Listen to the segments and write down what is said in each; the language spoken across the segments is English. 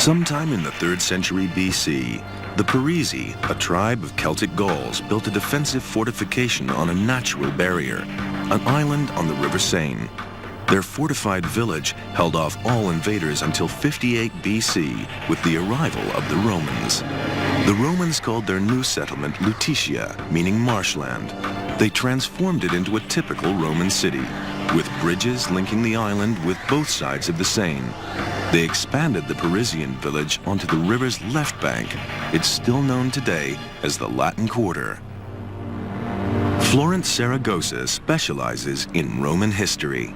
Sometime in the 3rd century BC, the Parisi, a tribe of Celtic Gauls, built a defensive fortification on a natural barrier, an island on the River Seine. Their fortified village held off all invaders until 58 BC with the arrival of the Romans. The Romans called their new settlement Lutetia, meaning marshland. They transformed it into a typical Roman city, with bridges linking the island with both sides of the Seine. They expanded the Parisian village onto the river's left bank. It's still known today as the Latin Quarter. Florence Saragossa specializes in Roman history.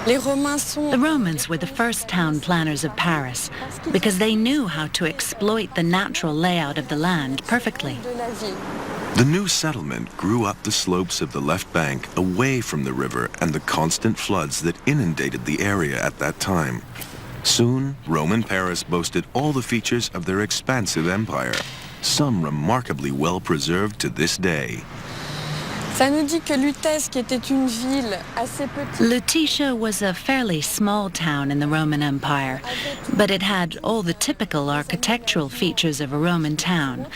The Romans were the first town planners of Paris because they knew how to exploit the natural layout of the land perfectly. The new settlement grew up the slopes of the left bank away from the river and the constant floods that inundated the area at that time. Soon, Roman Paris boasted all the features of their expansive empire, some remarkably well preserved to this day. Lutetia was a fairly small town in the Roman Empire, but it had all the typical architectural features of a Roman town,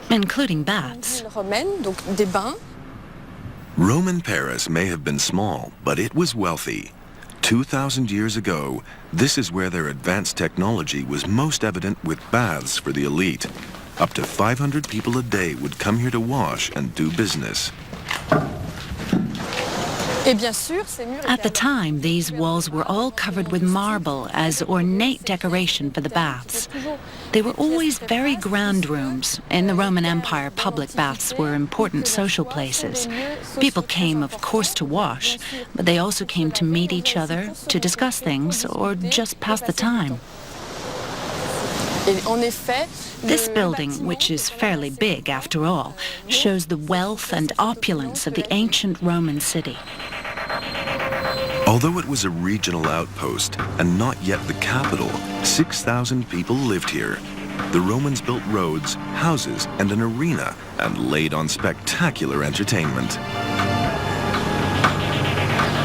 including baths. Roman Paris may have been small, but it was wealthy. 2,000 years ago, this is where their advanced technology was most evident, with baths for the elite. Up to 500 people a day would come here to wash and do business. At the time, these walls were all covered with marble as ornate decoration for the baths. They were always very grand rooms. In the Roman Empire, public baths were important social places. People came, of course, to wash, but they also came to meet each other, to discuss things, or just pass the time. This building, which is fairly big after all, shows the wealth and opulence of the ancient Roman city. Although it was a regional outpost and not yet the capital, 6,000 people lived here. The Romans built roads, houses, and an arena, and laid on spectacular entertainment.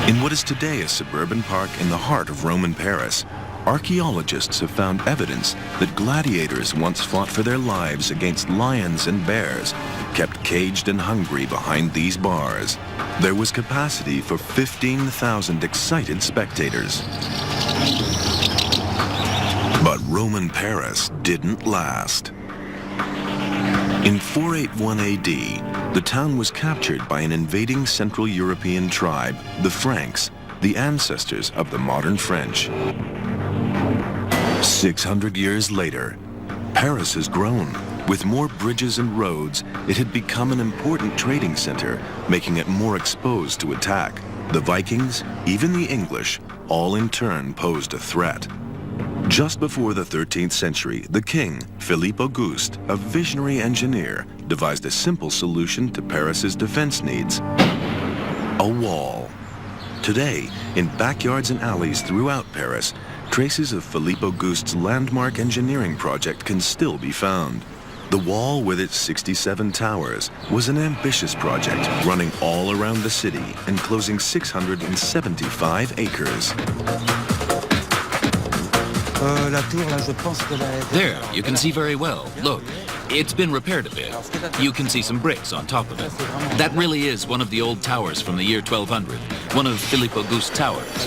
In what is today a suburban park in the heart of Roman Paris, archaeologists have found evidence that gladiators once fought for their lives against lions and bears, kept caged and hungry behind these bars. There was capacity for 15,000 excited spectators. But Roman Paris didn't last. In 481 AD, the town was captured by an invading Central European tribe, the Franks, the ancestors of the modern French. 600 years later, Paris has grown. With more bridges and roads, it had become an important trading center, making it more exposed to attack. The Vikings, even the English, all in turn posed a threat. Just before the 13th century, the king, Philippe Auguste, a visionary engineer, devised a simple solution to Paris's defense needs: a wall. Today, in backyards and alleys throughout Paris, traces of Philippe Auguste's landmark engineering project can still be found. The wall, with its 67 towers, was an ambitious project running all around the city, enclosing 675 acres. There, you can see very well. Look, it's been repaired a bit. You can see some bricks on top of it. That really is one of the old towers from the year 1200, one of Philippe Auguste's towers.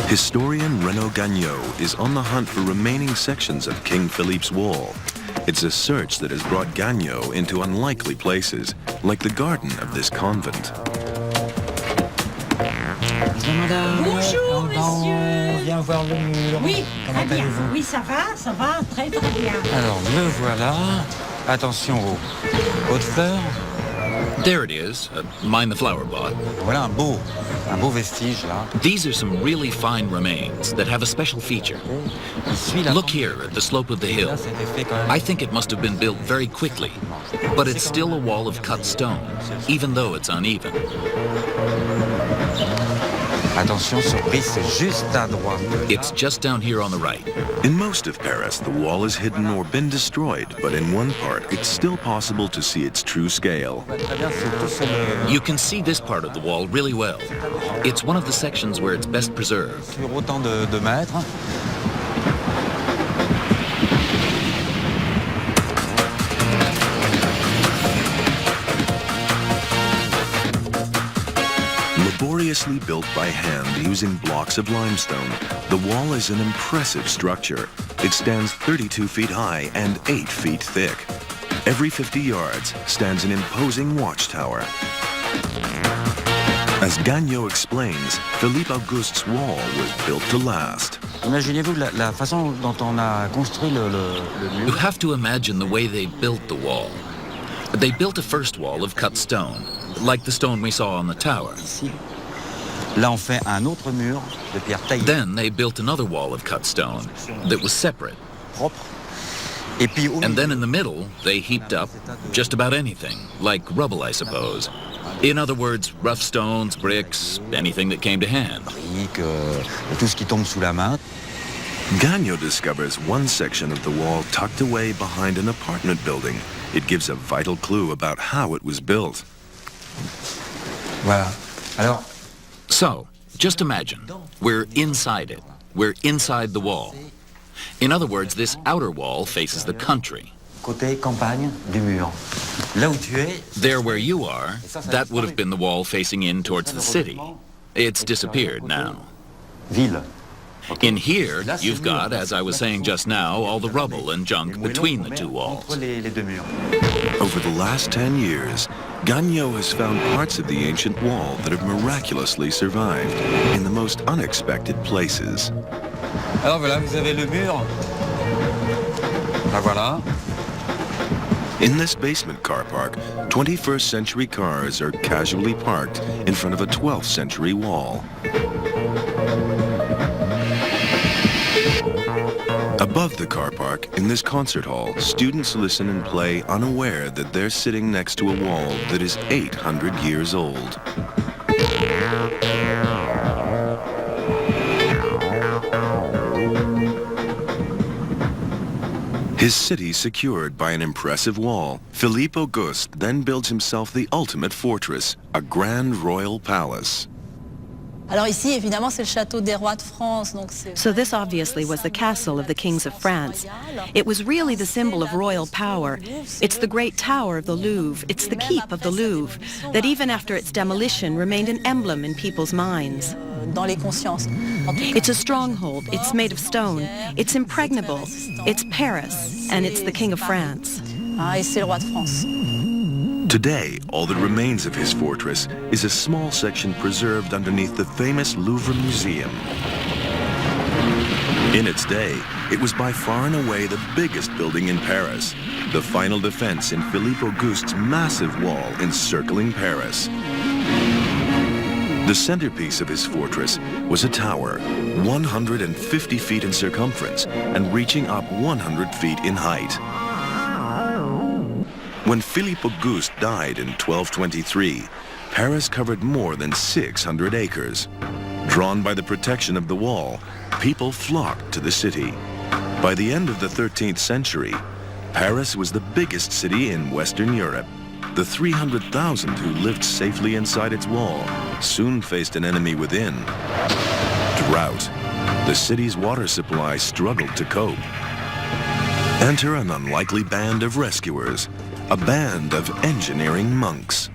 Historian Renaud Gagnon is on the hunt for remaining sections of King Philippe's wall. It's a search that has brought Gagnon into unlikely places, like the garden of this convent. Bonjour, messieurs. Viens voir le mur. Oui, très bien. Oui, ça va, très bien. Alors, me voilà. Attention aux fleurs. There it is. Mind the flower pot. Voilà un beau vestige là. These are some really fine remains that have a special feature. Look here at the slope of the hill. I think it must have been built very quickly, but it's still a wall of cut stone, even though it's uneven. Attention, surprise, c'est juste à droite. It's just down here on the right. In most of Paris, the wall is hidden or been destroyed, but in one part, it's still possible to see its true scale. You can see this part of the wall really well. It's one of the sections where it's best preserved. Sur autant de mètres. Laboriously built by hand using blocks of limestone, the wall is an impressive structure. It stands 32 feet high and 8 feet thick. Every 50 yards stands an imposing watchtower. As Gagnon explains, Philippe Auguste's wall was built to last. Imaginez-vous la façon dont on a construit le You mur. have to imagine the way they built the wall. They built a first wall of cut stone, like the stone we saw on the tower. Ici. Là, on fait un autre mur de pierre taillée. Then they built another wall of cut stone that was separate. Propre. Et puis au And then in the middle, they heaped up just about anything, like rubble, I suppose. In other words, rough stones, bricks, anything that came to hand. briques, tout ce qui tombe sous la main. Gagnon discovers one section of the wall tucked away behind an apartment building. It gives a vital clue about how it was built. Voilà. Alors, So, just imagine, we're inside it. We're inside the wall. In other words, this outer wall faces the country. côté campagne du mur. Là où tu es, There where you are, that would have been the wall facing in towards the city. It's disappeared now. ville. In here, you've got, as I was saying just now, all the rubble and junk between the two walls. Entre les deux murs. Over the last 10 years, Gagnon has found parts of the ancient wall that have miraculously survived in the most unexpected places. Alors voilà, vous avez le mur. Là voilà. In this basement car park, 21st century cars are casually parked in front of a 12th century wall. Above the car park, in this concert hall, students listen and play unaware that they're sitting next to a wall that is 800 years old. His city secured by an impressive wall, Philippe Auguste then builds himself the ultimate fortress, a grand royal palace. Alors ici, évidemment, c'est le château des rois de France. Donc So this obviously was the castle of the kings of France. It was really the symbol of royal power. It's the great tower of the Louvre. It's the keep of the Louvre that even after its demolition remained an emblem in people's minds. dans les consciences. It's a stronghold. It's made of stone. It's impregnable. It's Paris, and it's the King of France. Ah, et c'est le roi de France. Today, all that remains of his fortress is a small section preserved underneath the famous Louvre Museum. In its day, it was by far and away the biggest building in Paris, the final defense in Philippe Auguste's massive wall encircling Paris. The centerpiece of his fortress was a tower, 150 feet in circumference and reaching up 100 feet in height. When Philippe Auguste died in 1223, Paris covered more than 600 acres. Drawn by the protection of the wall, people flocked to the city. By the end of the 13th century, Paris was the biggest city in Western Europe. The 300,000 who lived safely inside its wall soon faced an enemy within: drought. The city's water supply struggled to cope. Enter an unlikely band of rescuers, a band of engineering monks.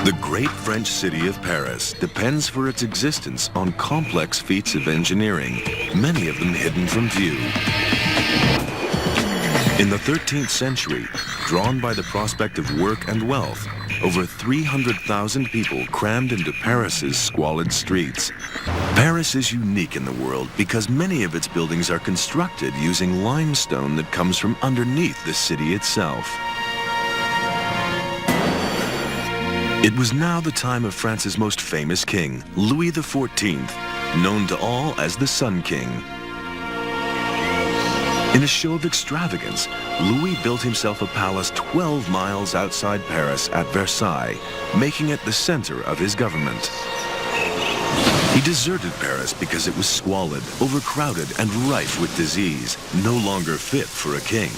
The great French city of Paris depends for its existence on complex feats of engineering, many of them hidden from view. In the 13th century, drawn by the prospect of work and wealth, over 300,000 people crammed into Paris's squalid streets. Paris is unique in the world because many of its buildings are constructed using limestone that comes from underneath the city itself. It was now the time of France's most famous king, Louis XIV, known to all as the Sun King. In a show of extravagance, Louis built himself a palace 12 miles outside Paris at Versailles, making it the center of his government. He deserted Paris because it was squalid, overcrowded, and rife with disease, no longer fit for a king.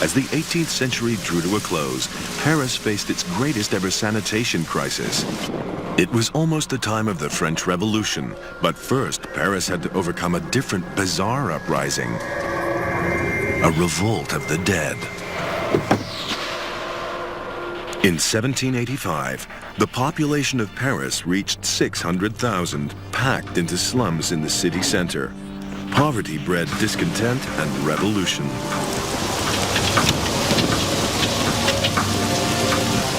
As the 18th century drew to a close, Paris faced its greatest ever sanitation crisis. It was almost the time of the French Revolution, but first Paris had to overcome a different bizarre uprising. A revolt of the dead. In 1785, the population of Paris reached 600,000, packed into slums in the city center. Poverty bred discontent and revolution.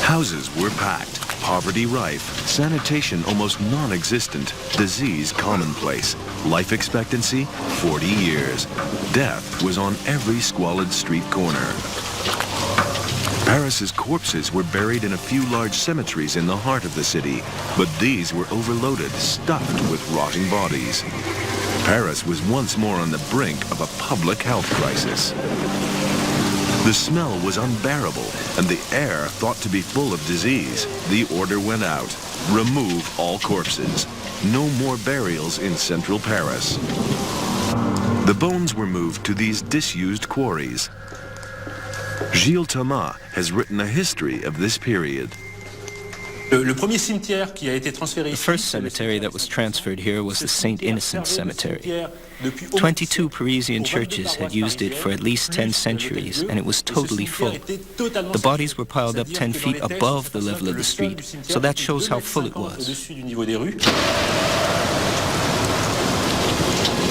Houses were packed, poverty rife, sanitation almost non-existent, disease commonplace, life expectancy 40 years. Death was on every squalid street corner. Paris's corpses were buried in a few large cemeteries in the heart of the city, but these were overloaded, stuffed with rotting bodies. Paris was once more on the brink of a public health crisis. The smell was unbearable, and the air thought to be full of disease. The order went out. Remove all corpses. No more burials in central Paris. The bones were moved to these disused quarries. Gilles Thomas has written a history of this period. The first cemetery that was transferred here was the St. Innocent Cemetery. 22 Parisian churches had used it for at least 10 centuries, and it was totally full. The bodies were piled up 10 feet above the level of the street, so that shows how full it was.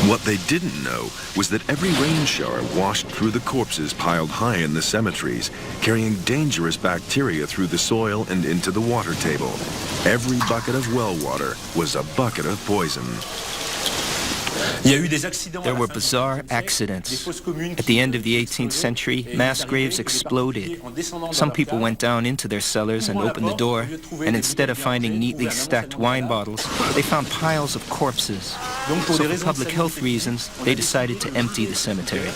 What they didn't know was that every rain shower washed through the corpses piled high in the cemeteries, carrying dangerous bacteria through the soil and into the water table. Every bucket of well water was a bucket of poison. There were bizarre accidents. At the end of the 18th century, mass graves exploded. Some people went down into their cellars and opened the door, and instead of finding neatly stacked wine bottles, they found piles of corpses. So for public health reasons, they decided to empty the cemetery.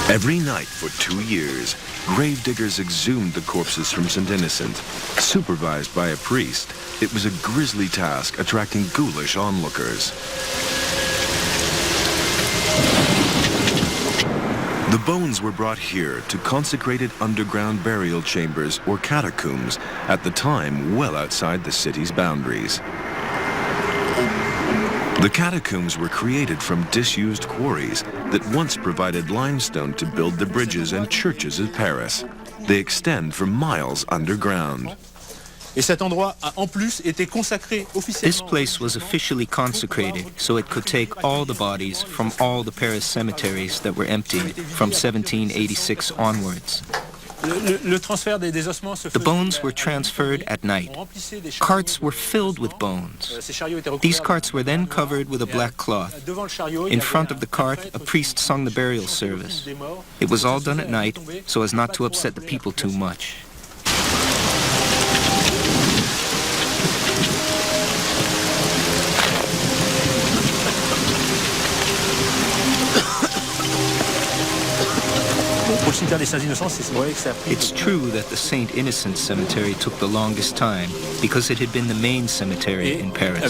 Every night for 2 years, gravediggers exhumed the corpses from St. Innocent. Supervised by a priest, it was a grisly task attracting ghoulish onlookers. The bones were brought here to consecrated underground burial chambers or catacombs, at the time well outside the city's boundaries. The catacombs were created from disused quarries that once provided limestone to build the bridges and churches of Paris. They extend for miles underground. This place was officially consecrated so it could take all the bodies from all the Paris cemeteries that were emptied from 1786 onwards. The bones were transferred at night. Carts were filled with bones. These carts were then covered with a black cloth. In front of the cart, a priest sung the burial service. It was all done at night so as not to upset the people too much. It's true that the St. Innocent Cemetery took the longest time because it had been the main cemetery in Paris.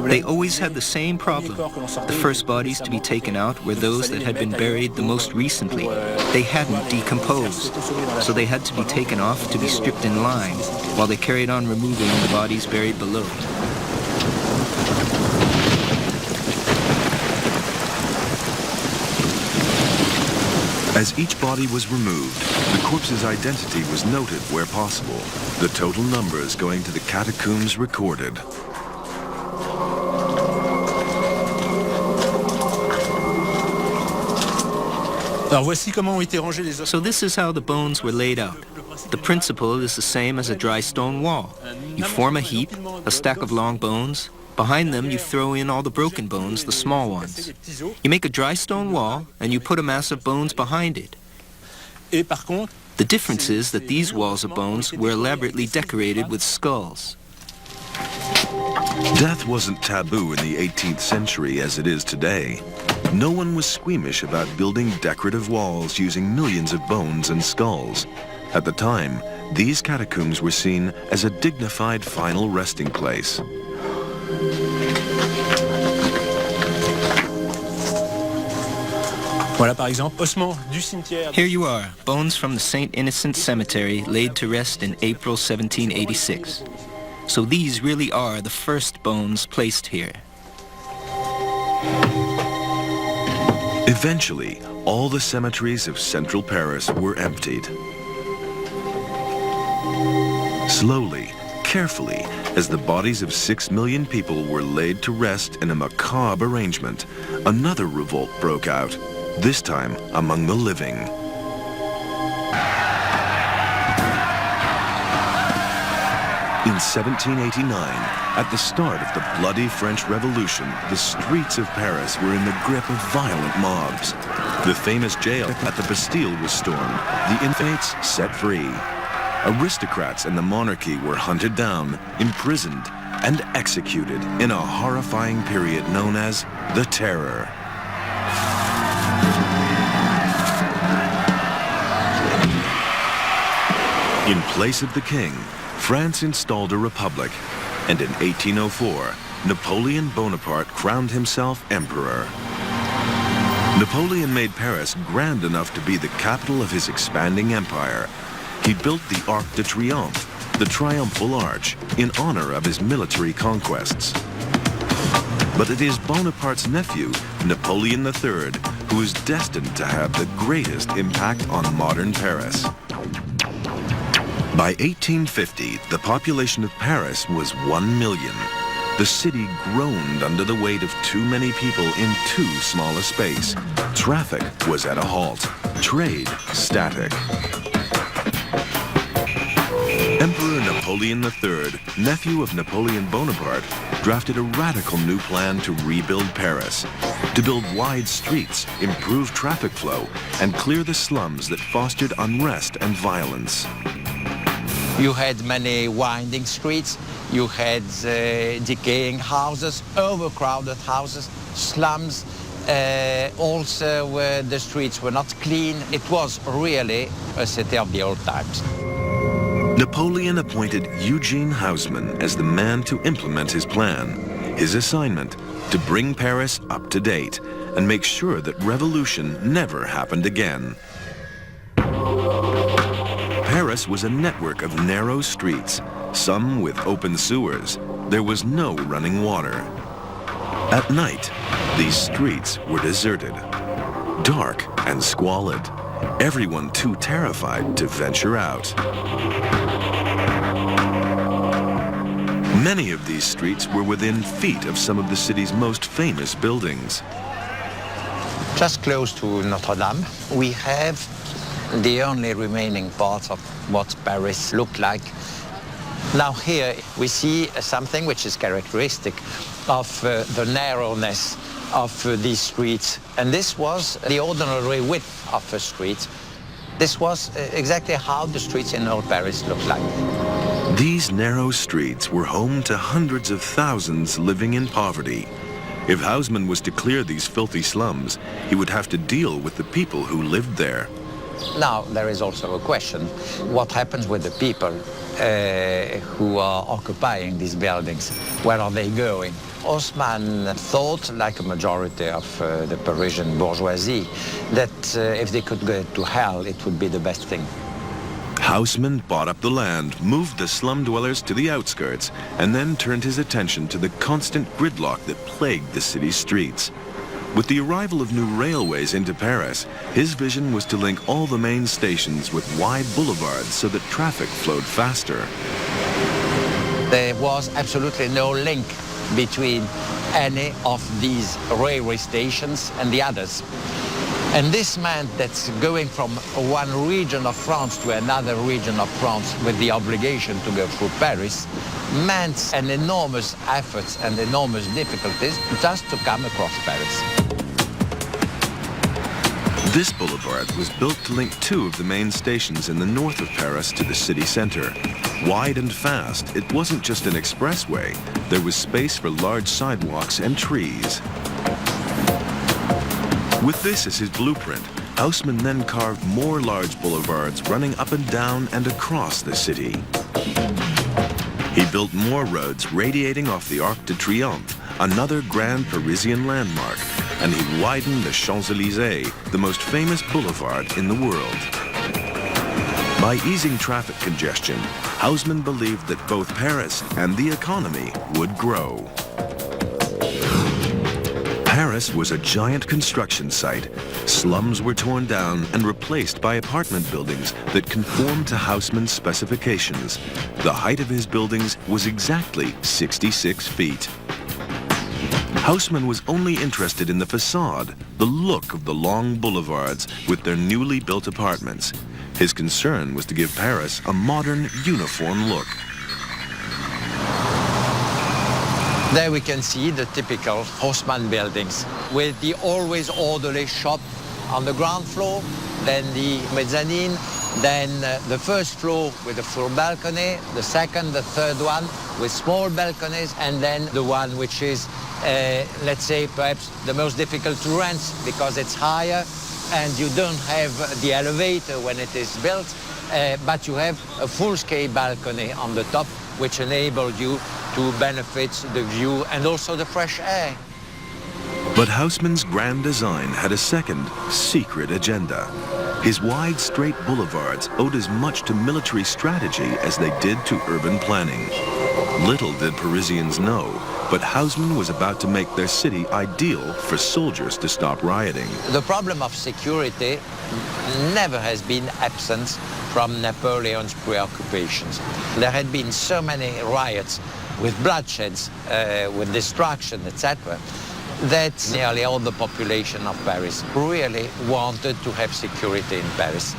They always had the same problem. The first bodies to be taken out were those that had been buried the most recently. They hadn't decomposed, so they had to be taken off to be stripped in line while they carried on removing the bodies buried below. As each body was removed, the corpse's identity was noted where possible, the total numbers going to the catacombs recorded. So this is how the bones were laid out. The principle is the same as a dry stone wall. You form a heap, a stack of long bones. Behind them, you throw in all the broken bones, the small ones. You make a dry stone wall, and you put a mass of bones behind it. The difference is that these walls of bones were elaborately decorated with skulls. Death wasn't taboo in the 18th century as it is today. No one was squeamish about building decorative walls using millions of bones and skulls. At the time, these catacombs were seen as a dignified final resting place. Voilà par exemple, ossements du cimetière. Here you are, bones from the St. Innocent Cemetery laid to rest in April 1786. So these really are the first bones placed here. Eventually, all the cemeteries of central Paris were emptied. Slowly, carefully, as the bodies of 6 million people were laid to rest in a macabre arrangement, another revolt broke out, this time among the living. In 1789, at the start of the bloody French Revolution, the streets of Paris were in the grip of violent mobs. The famous jail at the Bastille was stormed, the inmates set free. Aristocrats and the monarchy were hunted down, imprisoned, and executed in a horrifying period known as the Terror. In place of the king, France installed a republic, and in 1804, Napoleon Bonaparte crowned himself emperor. Napoleon made Paris grand enough to be the capital of his expanding empire. He built the Arc de Triomphe, the Triumphal Arch, in honor of his military conquests. But it is Bonaparte's nephew, Napoleon III, who is destined to have the greatest impact on modern Paris. By 1850, the population of Paris was 1 million. The city groaned under the weight of too many people in too small a space. Traffic was at a halt, trade static. Emperor Napoleon III, nephew of Napoleon Bonaparte, drafted a radical new plan to rebuild Paris, to build wide streets, improve traffic flow, and clear the slums that fostered unrest and violence. You had many winding streets, you had decaying houses, overcrowded houses, slums, also the streets were not clean. It was really a city of the old times. Napoleon appointed Eugene Haussmann as the man to implement his plan. His assignment, to bring Paris up to date and make sure that revolution never happened again. Paris was a network of narrow streets, some with open sewers. There was no running water. At night, these streets were deserted, dark and squalid, everyone too terrified to venture out. Many of these streets were within feet of some of the city's most famous buildings. Just close to Notre Dame, we have the only remaining part of what Paris looked like. Now here we see something which is characteristic of the narrowness of these streets. And this was the ordinary width of a street. This was exactly how the streets in old Paris looked like. These narrow streets were home to hundreds of thousands living in poverty. If Haussmann was to clear these filthy slums, he would have to deal with the people who lived there. Now, there is also a question, what happens with the people who are occupying these buildings? Where are they going? Haussmann thought, like a majority of the Parisian bourgeoisie, that if they could go to hell, it would be the best thing. Haussmann bought up the land, moved the slum dwellers to the outskirts, and then turned his attention to the constant gridlock that plagued the city's streets. With the arrival of new railways into Paris, his vision was to link all the main stations with wide boulevards so that traffic flowed faster. There was absolutely no link between any of these railway stations and the others. And this meant that going from one region of France to another region of France with the obligation to go through Paris meant an enormous effort and enormous difficulties just to come across Paris. This boulevard was built to link two of the main stations in the north of Paris to the city center. Wide and fast, it wasn't just an expressway. There was space for large sidewalks and trees. With this as his blueprint, Haussmann then carved more large boulevards running up and down and across the city. He built more roads radiating off the Arc de Triomphe, another grand Parisian landmark, and he widened the Champs-Élysées, the most famous boulevard in the world. By easing traffic congestion, Haussmann believed that both Paris and the economy would grow. Paris was a giant construction site. Slums were torn down and replaced by apartment buildings that conformed to Haussmann's specifications. The height of his buildings was exactly 66 feet. Haussmann was only interested in the facade, the look of the long boulevards with their newly built apartments. His concern was to give Paris a modern, uniform look. There we can see the typical Haussmann buildings with the always orderly shop on the ground floor, then the mezzanine, then the first floor with a full balcony, the second, the third one with small balconies, and then the one which is, let's say, perhaps the most difficult to rent because it's higher and you don't have the elevator when it is built, but you have a full-scale balcony on the top which enabled you to benefit the view and also the fresh air. But Haussmann's grand design had a second, secret agenda. His wide, straight boulevards owed as much to military strategy as they did to urban planning. Little did Parisians know, but Haussmann was about to make their city ideal for soldiers to stop rioting. The problem of security never has been absent from Napoleon's preoccupations. There had been so many riots with bloodsheds, with destruction, etc., that nearly all the population of Paris really wanted to have security in Paris.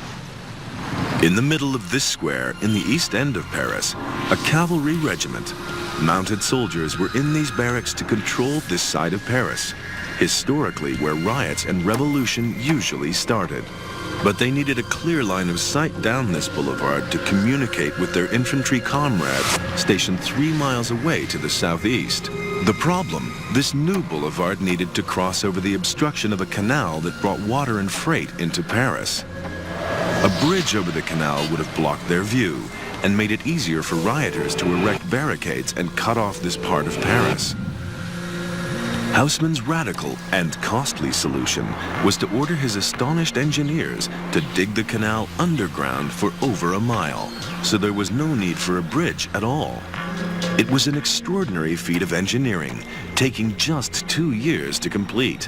In the middle of this square, in the east end of Paris, a cavalry regiment. Mounted soldiers were in these barracks to control this side of Paris, historically where riots and revolution usually started. But they needed a clear line of sight down this boulevard to communicate with their infantry comrades stationed 3 miles away to the southeast. The problem, this new boulevard needed to cross over the obstruction of a canal that brought water and freight into Paris. A bridge over the canal would have blocked their view and made it easier for rioters to erect barricades and cut off this part of Paris. Haussmann's radical and costly solution was to order his astonished engineers to dig the canal underground for over a mile, so there was no need for a bridge at all. It was an extraordinary feat of engineering, taking just 2 years to complete.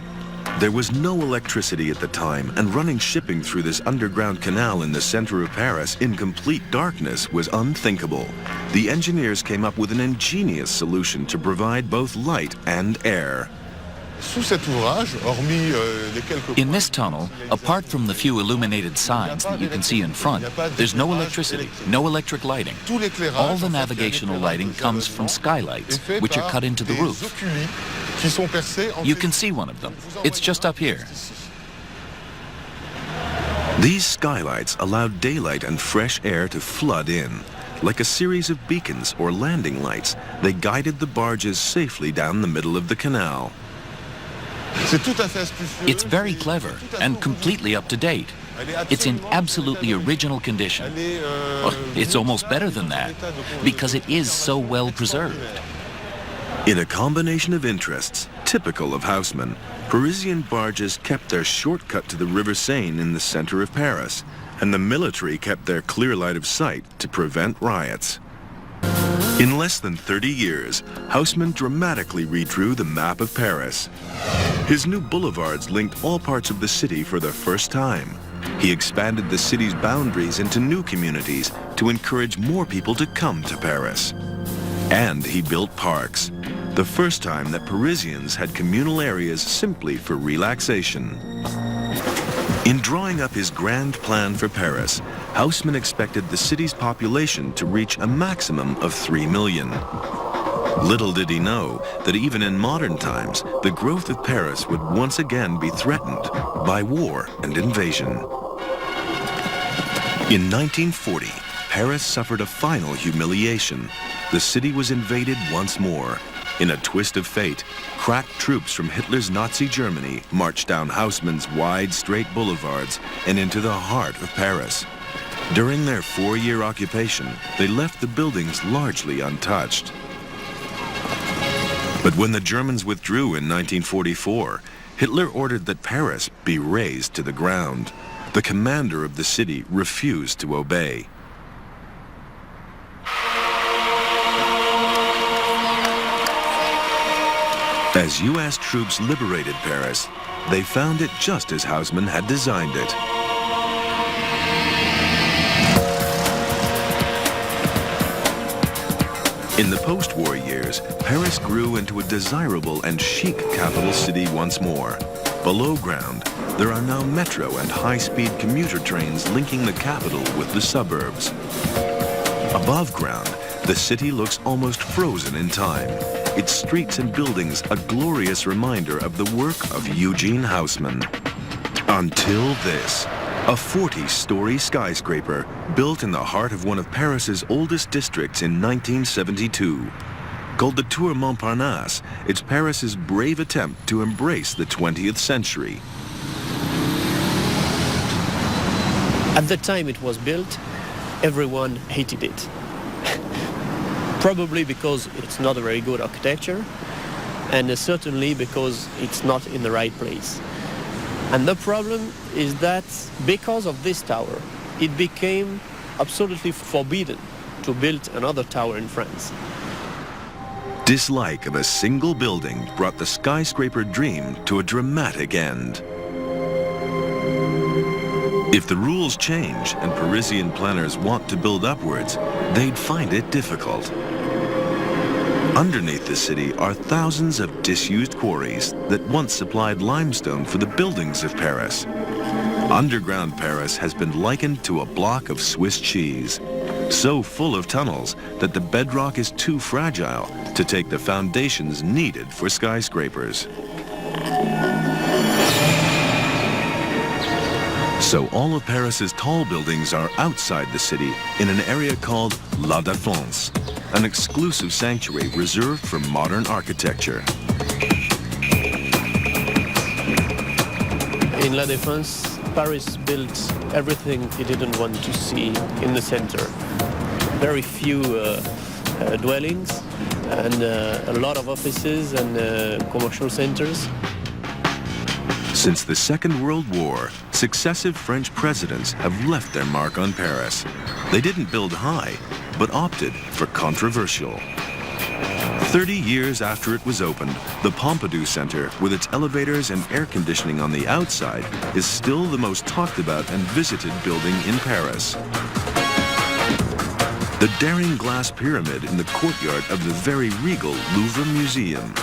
There was no electricity at the time, and running shipping through this underground canal in the center of Paris in complete darkness was unthinkable. The engineers came up with an ingenious solution to provide both light and air. In this tunnel, apart from the few illuminated signs that you can see in front, there's no electricity, no electric lighting. All the navigational lighting comes from skylights, which are cut into the roof. You can see one of them. It's just up here. These skylights allowed daylight and fresh air to flood in. Like a series of beacons or landing lights, they guided the barges safely down the middle of the canal. It's very clever and completely up to date. It's in absolutely original condition. Well, it's almost better than that, because it is so well preserved. In a combination of interests typical of Haussmann, Parisian barges kept their shortcut to the River Seine in the center of Paris, and the military kept their clear line of sight to prevent riots. In less than 30 years, Haussmann dramatically redrew the map of Paris. His new boulevards linked all parts of the city for the first time. He expanded the city's boundaries into new communities to encourage more people to come to Paris. And he built parks, the first time that Parisians had communal areas simply for relaxation. In drawing up his grand plan for Paris, Haussmann expected the city's population to reach a maximum of 3 million. Little did he know that even in modern times, the growth of Paris would once again be threatened by war and invasion. In 1940, Paris suffered a final humiliation. The city was invaded once more. In a twist of fate, crack troops from Hitler's Nazi Germany marched down Haussmann's wide, straight boulevards and into the heart of Paris. During their 4-year occupation, they left the buildings largely untouched. But when the Germans withdrew in 1944, Hitler ordered that Paris be razed to the ground. The commander of the city refused to obey. As U.S. troops liberated Paris, they found it just as Haussmann had designed it. In the post-war years, Paris grew into a desirable and chic capital city once more. Below ground, there are now metro and high-speed commuter trains linking the capital with the suburbs. Above ground, the city looks almost frozen in time. Its streets and buildings a glorious reminder of the work of Eugene Haussmann. Until this, a 40-story skyscraper built in the heart of one of Paris's oldest districts in 1972. Called the Tour Montparnasse, it's Paris's brave attempt to embrace the 20th century. At the time it was built, everyone hated it. Probably because it's not a very good architecture, and certainly because it's not in the right place. And the problem is that because of this tower, it became absolutely forbidden to build another tower in France. Dislike of a single building brought the skyscraper dream to a dramatic end. If the rules change and Parisian planners want to build upwards, they'd find it difficult. Underneath the city are thousands of disused quarries that once supplied limestone for the buildings of Paris. Underground Paris has been likened to a block of Swiss cheese, so full of tunnels that the bedrock is too fragile to take the foundations needed for skyscrapers. So all of Paris's tall buildings are outside the city in an area called La Défense, an exclusive sanctuary reserved for modern architecture. In La Défense, Paris built everything it didn't want to see in the center. Very few dwellings and a lot of offices and commercial centers. Since the Second World War, successive French presidents have left their mark on Paris. They didn't build high, but opted for controversial. 30 years after it was opened, the Pompidou Center, with its elevators and air conditioning on the outside, is still the most talked about and visited building in Paris. The daring glass pyramid in the courtyard of the very regal Louvre Museum